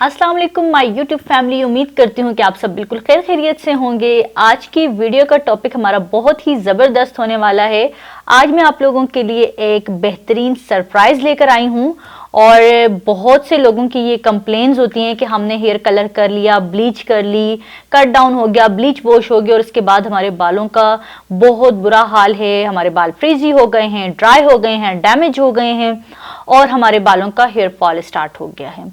अस्सलाम वालेकुम my YouTube family. उम्मीद करती हूँ कि आप सब बिल्कुल खैर खैरियत से होंगे। आज की वीडियो का टॉपिक हमारा बहुत ही ज़बरदस्त होने वाला है। आज मैं आप लोगों के लिए एक बेहतरीन सरप्राइज़ लेकर आई हूँ और बहुत से लोगों की ये कंप्लेन्स होती हैं कि हमने हेयर कलर कर लिया, ब्लीच कर ली, कट डाउन हो गया, ब्लीच वॉश हो गया और उसके बाद हमारे बालों का बहुत बुरा हाल है। हमारे बाल फ्रीजी हो गए हैं, ड्राई हो गए हैं, डैमेज हो गए हैं और हमारे बालों का हेयर फॉल स्टार्ट हो गया है।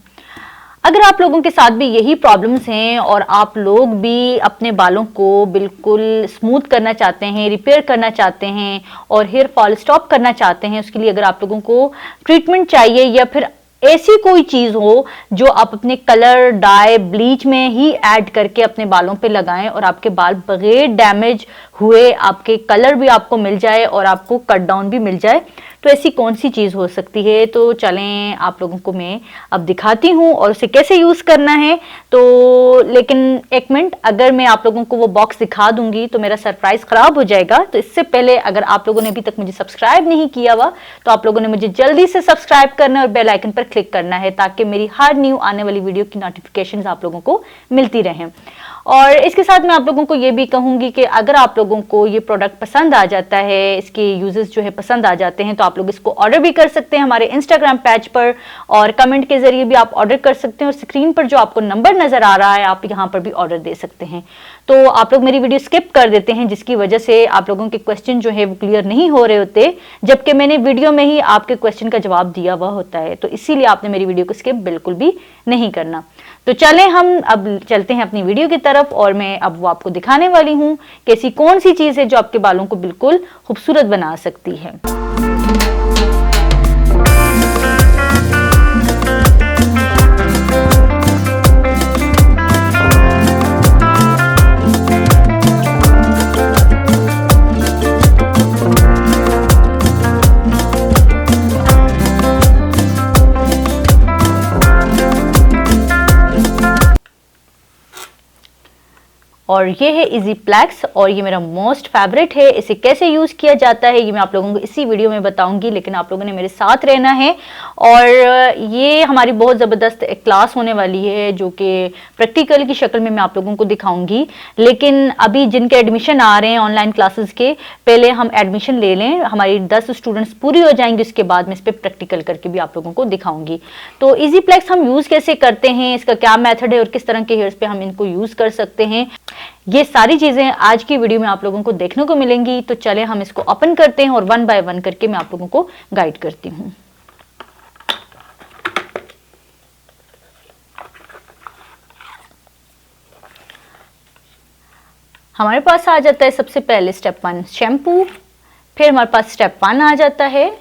अगर आप लोगों के साथ भी यही प्रॉब्लम्स हैं और आप लोग भी अपने बालों को बिल्कुल स्मूथ करना चाहते हैं, रिपेयर करना चाहते हैं और हेयर फॉल स्टॉप करना चाहते हैं, उसके लिए अगर आप लोगों को ट्रीटमेंट चाहिए या फिर ऐसी कोई चीज हो जो आप अपने कलर, डाई, ब्लीच में ही ऐड करके अपने बालों पे लगाएं और आपके बाल बगैर डैमेज हुए आपके कलर भी आपको मिल जाए और आपको कट डाउन भी मिल जाए, तो ऐसी कौन सी चीज हो सकती है। तो चलें आप लोगों को मैं अब दिखाती हूँ और उसे कैसे यूज करना है। तो लेकिन एक मिनट, अगर मैं आप लोगों को वो बॉक्स दिखा दूंगी तो मेरा सरप्राइज खराब हो जाएगा। तो इससे पहले अगर आप लोगों ने अभी तक मुझे सब्सक्राइब नहीं किया हुआ तो आप लोगों ने मुझे जल्दी से सब्सक्राइब करना है और बेल आइकन पर क्लिक करना है ताकि मेरी हर न्यू आने वाली वीडियो की नोटिफिकेशन आप लोगों को मिलती रहें। और इसके साथ मैं आप लोगों को ये भी कहूंगी कि अगर आप लोगों को ये प्रोडक्ट पसंद आ जाता है, इसके यूजेस जो है पसंद आ जाते हैं, तो आप लोग इसको ऑर्डर भी कर सकते हैं हमारे इंस्टाग्राम पेज पर और कमेंट के जरिए भी आप ऑर्डर कर सकते हैं और स्क्रीन पर जो आपको नंबर नजर आ रहा है आप यहाँ पर भी ऑर्डर दे सकते हैं। तो आप लोग मेरी वीडियो स्किप कर देते हैं जिसकी वजह से आप लोगों के क्वेश्चन जो है वो क्लियर नहीं हो रहे होते, जबकि मैंने वीडियो में ही आपके क्वेश्चन का जवाब दिया हुआ होता है। तो इसीलिए आपने मेरी वीडियो को स्किप बिल्कुल भी नहीं करना। तो चलें हम अब चलते हैं अपनी वीडियो की तरफ और मैं अब वो आपको दिखाने वाली हूँ कि ऐसी कौन सी चीज है जो आपके बालों को बिल्कुल खूबसूरत बना सकती है। और ये है इजी प्लेक्स और ये मेरा मोस्ट फेवरेट है। इसे कैसे यूज किया जाता है ये मैं आप लोगों को इसी वीडियो में बताऊंगी, लेकिन आप लोगों ने मेरे साथ रहना है। और ये हमारी बहुत ज़बरदस्त एक क्लास होने वाली है जो कि प्रैक्टिकल की शक्ल में मैं आप लोगों को दिखाऊंगी। लेकिन अभी जिनके एडमिशन आ रहे हैं ऑनलाइन क्लासेस के, पहले हम एडमिशन ले लें, हमारी 10 स्टूडेंट्स पूरी हो जाएंगी, उसके बाद मैं इस पर प्रैक्टिकल करके भी आप लोगों को दिखाऊंगी। तो इजी प्लेक्स हम यूज़ कैसे करते हैं, इसका क्या मेथड है और किस तरह के हेयर्स पे हम इनको यूज़ कर सकते हैं, ये सारी चीजें आज की वीडियो में आप लोगों को देखने को मिलेंगी। तो चले हम इसको ओपन करते हैं और वन बाय वन करके मैं आप लोगों को गाइड करती हूँ। हमारे पास आ जाता है सबसे पहले स्टेप 1 शैम्पू, फिर हमारे पास स्टेप 1 आ जाता है,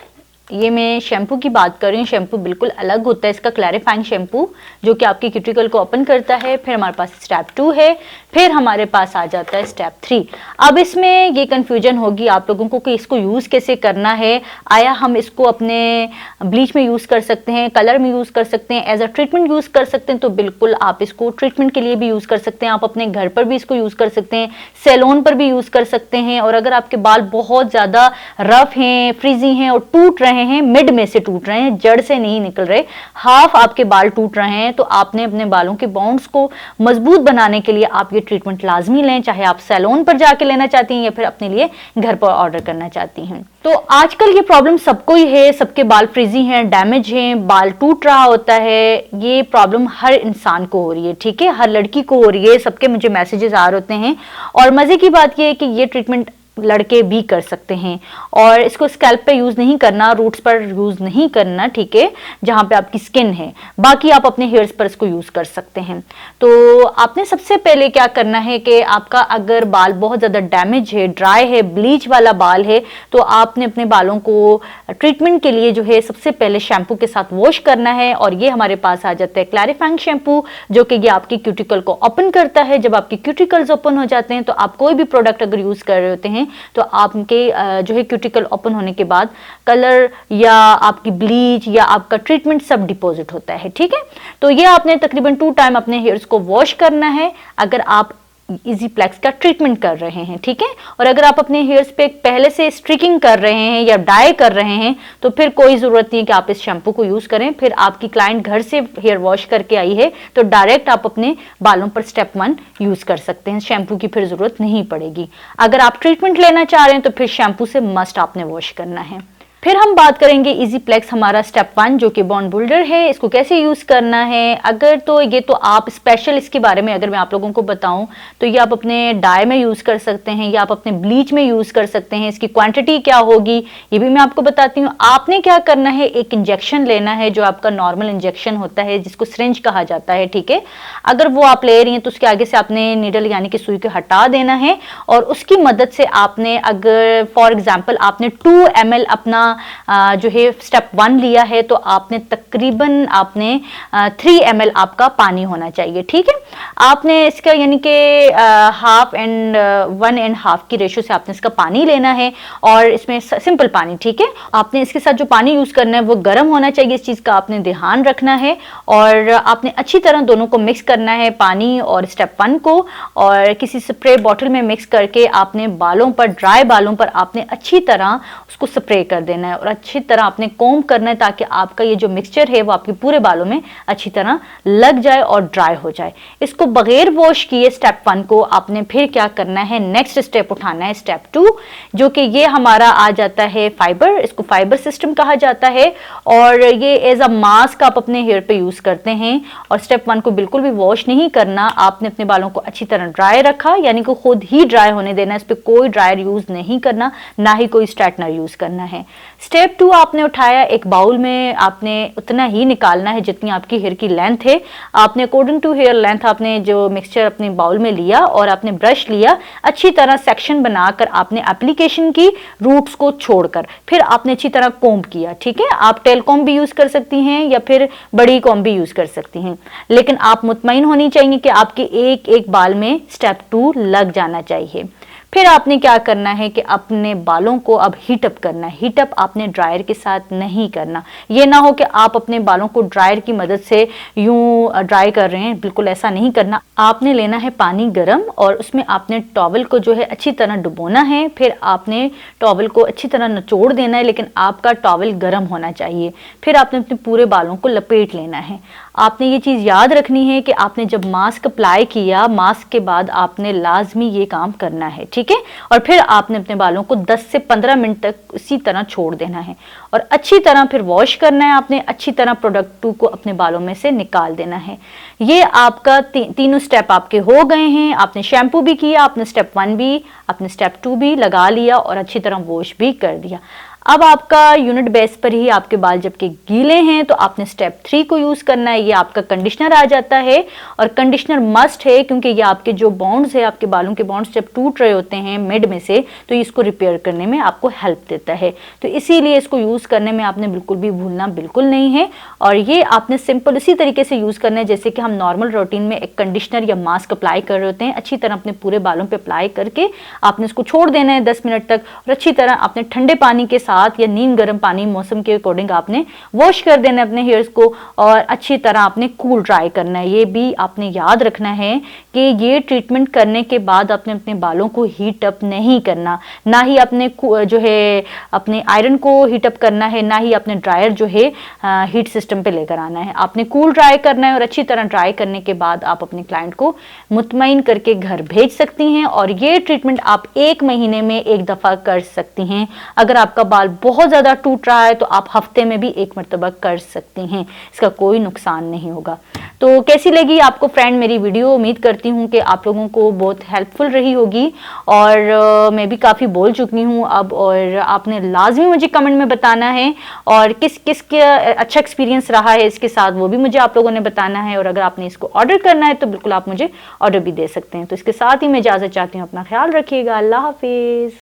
ये मैं शैम्पू की बात कर रही हूँ, शैम्पू बिल्कुल अलग होता है इसका, क्लैरिफाइंग शैम्पू जो कि आपकी क्यूटिकल को ओपन करता है। फिर हमारे पास स्टेप 2 है, फिर हमारे पास आ जाता है स्टेप 3। अब इसमें ये कंफ्यूजन होगी आप लोगों को कि इसको यूज़ कैसे करना है। आया हम इसको अपने ब्लीच में यूज़ कर सकते हैं, कलर में यूज़ कर सकते हैं, एज अ ट्रीटमेंट यूज़ कर सकते हैं। तो बिल्कुल आप इसको ट्रीटमेंट के लिए भी यूज़ कर सकते हैं, आप अपने घर पर भी इसको यूज़ कर सकते हैं, सैलून पर भी यूज़ कर सकते हैं। और अगर आपके बाल बहुत ज़्यादा रफ हैं, फ्रीजी हैं और टूट रहे हैं, मिड में से टूट रहे हैं, जड़ से नहीं निकल रहे, हाफ आपके बाल टूट रहे हैं, तो आपने अपने बालों के बाउंड्स को मजबूत बनाने के लिए आप ये ट्रीटमेंट लाजमी लें, चाहे आप सैलून पर जाके लेना चाहती हैं या फिर अपने लिए घर पर ऑर्डर करना चाहती हैं। तो आजकल ये प्रॉब्लम सबको ही है, सबके बाल फ्रीजी हैं, डैमेज हैं, बाल टूट रहा होता है। ये प्रॉब्लम हर इंसान को हो रही है, ठीक है, हर लड़की को हो रही है, सबके मुझे मैसेजेस आ रहे होते हैं। और मजे की बात ये है कि ये ट्रीटमेंट लड़के भी कर सकते हैं और इसको स्कैल्प पे यूज नहीं करना, रूट्स पर यूज नहीं करना, ठीक है, जहां पे आपकी स्किन है, बाकी आप अपने हेयर्स पर इसको यूज कर सकते हैं। तो आपने सबसे पहले क्या करना है कि आपका अगर बाल बहुत ज्यादा डैमेज है, ड्राई है, ब्लीच वाला बाल है, तो आपने अपने बालों को ट्रीटमेंट के लिए जो है सबसे पहले शैम्पू के साथ वॉश करना है। और ये हमारे पास आ जाता है क्लैरिफाइंग शैम्पू जो कि ये आपकी क्यूटिकल को ओपन करता है। जब आपकी क्यूटिकल्स ओपन हो जाते हैं तो आप कोई भी प्रोडक्ट अगर यूज कर रहे होते हैं तो आपके जो है क्यूटिकल ओपन होने के बाद कलर या आपकी ब्लीच या आपका ट्रीटमेंट सब डिपॉजिट होता है, ठीक है। तो ये आपने तकरीबन 2 टाइम अपने हेयर्स को वॉश करना है। अगर आप इजी प्लेक्स का ट्रीटमेंट कर रहे हैं, ठीक है। और अगर आप अपने हेयर्स पे पहले से स्ट्रिकिंग कर रहे हैं या डाई कर रहे हैं तो फिर कोई जरूरत नहीं है कि आप इस शैम्पू को यूज करें। फिर आपकी क्लाइंट घर से हेयर वॉश करके आई है तो डायरेक्ट आप अपने बालों पर स्टेप 1 यूज कर सकते हैं, शैम्पू की फिर जरूरत नहीं पड़ेगी। अगर आप ट्रीटमेंट लेना चाह रहे हैं तो फिर शैम्पू से मस्ट आपने वॉश करना है। फिर हम बात करेंगे इजी प्लेक्स हमारा स्टेप 1 जो कि बॉन्ड बिल्डर है, इसको कैसे यूज करना है। अगर तो ये तो आप स्पेशल इसके बारे में अगर मैं आप लोगों को बताऊं तो ये आप अपने डाई में यूज कर सकते हैं या आप अपने ब्लीच में यूज कर सकते हैं। इसकी क्वांटिटी क्या होगी ये भी मैं आपको बताती हूँ। आपने क्या करना है, एक इंजेक्शन लेना है जो आपका नॉर्मल इंजेक्शन होता है जिसको सिरिंज कहा जाता है, ठीक है। अगर वो आप ले रही हैं तो उसके आगे से आपने नीडल यानी कि सुई को हटा देना है और उसकी मदद से आपने, अगर फॉर एग्जाम्पल आपने 2 ml अपना जो है स्टेप 1 लिया है तो आपने तकरीबन 3 ml आपका पानी होना चाहिए, ठीक है। आपने इसका यानी कि 1/2 and 1.5 की रेशो से आपने इसका पानी लेना है और इसमें सिंपल पानी, ठीक है। आपने इसके साथ जो पानी यूज करना है वो गर्म होना चाहिए, इस चीज का आपने ध्यान रखना है और आपने अच्छी तरह दोनों को मिक्स करना है, पानी और स्टेप 1 को, और किसी स्प्रे बॉटल में मिक्स करके आपने बालों पर, ड्राई बालों पर आपने अच्छी तरह उसको स्प्रे कर देना है और अच्छी तरह आपने कोम करना है ताकि आपका ये जो मिक्सचर है वो आपके पूरे बालों में अच्छी तरह लग जाए और ड्राई हो जाए। इसको बगैर वॉश किए स्टेप 1 को आपने फिर क्या करना है, नेक्स्ट स्टेप उठाना है स्टेप 2 जो कि ये हमारा आ जाता है फाइबर, इसको फाइबर सिस्टम कहा जाता है और ये एज अ मास्क आप अपने हेयर पे यूज करते हैं। और स्टेप 1 को बिल्कुल भी वॉश नहीं करना, आपने अपने बालों को अच्छी तरह ड्राई रखा यानी कि खुद ही ड्राई होने देना, इस पर कोई ड्रायर यूज नहीं करना, ना ही कोई स्ट्रेटनर यूज करना है। स्टेप 2 आपने उठाया, एक बाउल में आपने उतना ही निकालना है जितनी आपकी हेयर की लेंथ है। आपने अकॉर्डिंग टू हेयर लेंथ आपने जो मिक्सचर अपने बाउल में लिया और आपने ब्रश लिया, अच्छी तरह सेक्शन बनाकर आपने एप्लीकेशन की रूट्स को छोड़कर फिर आपने अच्छी तरह कॉम्ब किया, ठीक है। आप टेल कॉम्ब भी यूज कर सकती हैं या फिर बड़ी कॉम्ब भी यूज कर सकती हैं, लेकिन आप मुतमईन होनी चाहिए कि आपके एक एक बाल में स्टेप 2 लग जाना चाहिए। फिर आपने क्या करना है कि अपने बालों को अब हीटअप करना है। हीटअप आपने ड्रायर के साथ नहीं करना, ये ना हो कि आप अपने बालों को ड्रायर की मदद से यूं ड्राई कर रहे हैं, बिल्कुल ऐसा नहीं करना। आपने लेना है पानी गरम और उसमें आपने टॉवल को जो है अच्छी तरह डुबोना है, फिर आपने टॉवल को अच्छी तरह निचोड़ देना है, लेकिन आपका टॉवल गरम होना चाहिए। फिर आपने अपने पूरे बालों को लपेट लेना है। आपने ये चीज़ याद रखनी है कि आपने जब मास्क अप्लाई किया, मास्क के बाद आपने लाजमी ये काम करना है, ठीक है। और फिर आपने अपने बालों को 10 से 15 मिनट तक इसी तरह छोड़ देना है और अच्छी तरह फिर वॉश करना है। आपने अच्छी तरह प्रोडक्ट 2 को अपने बालों में से निकाल देना है। ये आपका तीनों स्टेप आपके हो गए हैं। आपने शैम्पू भी किया, आपने स्टेप 1 भी, आपने स्टेप 2 भी लगा लिया और अच्छी तरह वॉश भी कर दिया। अब आपका यूनिट बेस पर ही आपके बाल जबकि गीले हैं तो आपने स्टेप 3 को यूज करना है। ये आपका कंडीशनर आ जाता है और कंडीशनर मस्ट है क्योंकि ये आपके जो बॉन्ड्स है, आपके बालों के बॉन्ड्स जब टूट रहे होते हैं मिड में से, तो इसको रिपेयर करने में आपको हेल्प देता है। तो इसीलिए इसको यूज करने में आपने बिल्कुल भी भूलना बिल्कुल नहीं है। और ये आपने सिंपल उसी तरीके से यूज करना है जैसे कि हम नॉर्मल रूटीन में एक कंडीशनर या मास्क अप्लाई कर रहे होते हैं। अच्छी तरह अपने पूरे बालों पर अप्लाई करके आपने इसको छोड़ देना है 10 मिनट तक और अच्छी तरह आपने ठंडे पानी के साथ या नीम गर्म पानी मौसम के अकॉर्डिंग आपने वॉश कर देना है अपने हेयर्स को और अच्छी तरह आपने कूल ड्राई करना है। ये भी आपने याद रखना है कि ये ट्रीटमेंट करने के बाद आपने अपने बालों को हीट अप नहीं करना, ना ही अपने जो है अपने आयरन को हीट अप करना है, ना ही अपने ड्रायर जो है हीट सिस्टम पे लेकर आना है। आपने कूल ड्राई करना है और अच्छी तरह ड्राई करने के बाद आप अपने क्लाइंट को मुतमईन करके घर भेज सकती हैं। और ये ट्रीटमेंट आप 1 महीने में 1 दफा कर सकती हैं। अगर आपका बाल बहुत ज्यादा टूट रहा है तो आप हफ्ते में भी 1 मरतबा कर सकती हैं, इसका कोई नुकसान नहीं होगा। तो कैसी लगी आपको फ्रेंड मेरी वीडियो? उम्मीद करती हूँ कि आप लोगों को बहुत हेल्पफुल रही होगी और मैं भी काफ़ी बोल चुकी हूँ अब, और आपने लाजमी मुझे कमेंट में बताना है और किस किस के अच्छा एक्सपीरियंस रहा है इसके साथ, वो भी मुझे आप लोगों ने बताना है। और अगर आपने इसको ऑर्डर करना है तो बिल्कुल आप मुझे ऑर्डर भी दे सकते हैं। तो इसके साथ ही मैं इजाज़त चाहती हूँ, अपना ख्याल रखिएगा। अल्लाह हाफिज़।